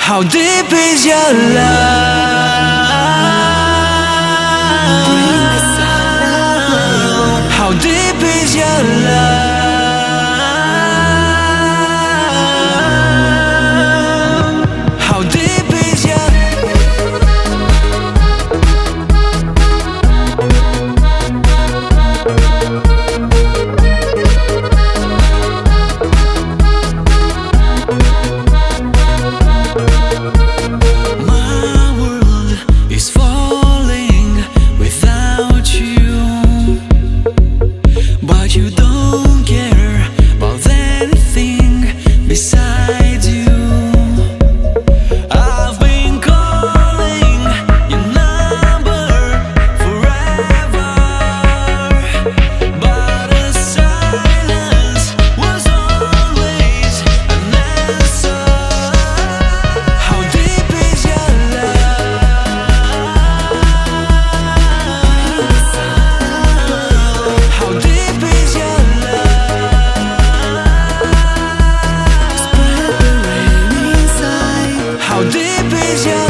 How deep is your love? How deep is your love? How deep is your you don't care about anything besides you. I've been calling your number forever, but the silence was always an answer. How deep is your love? How deep is your How deep is your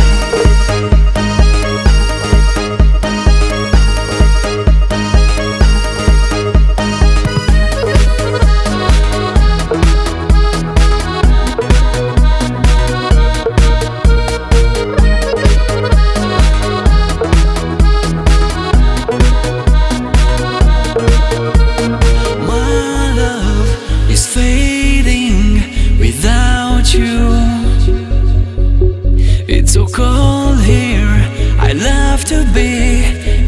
My love is fading without you. It's so cold here, I love to be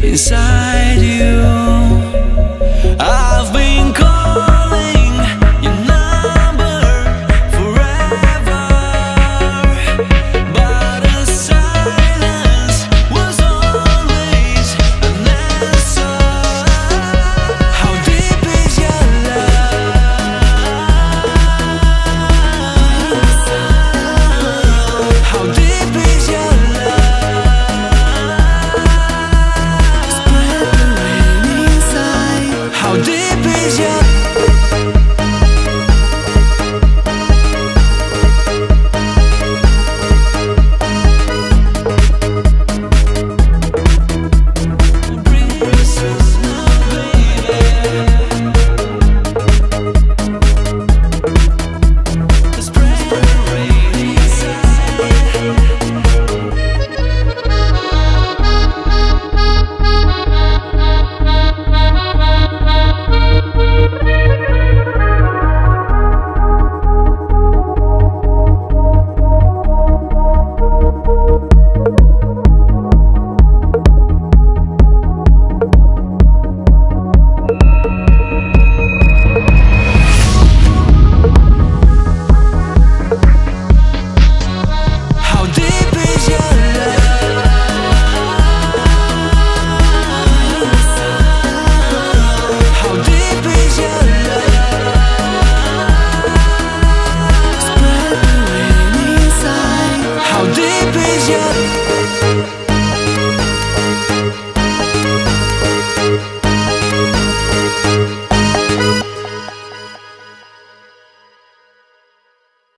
inside you. I've been calling your number forever, but the silence was always an answer. How deep is your love? How deep is your love? How deep is your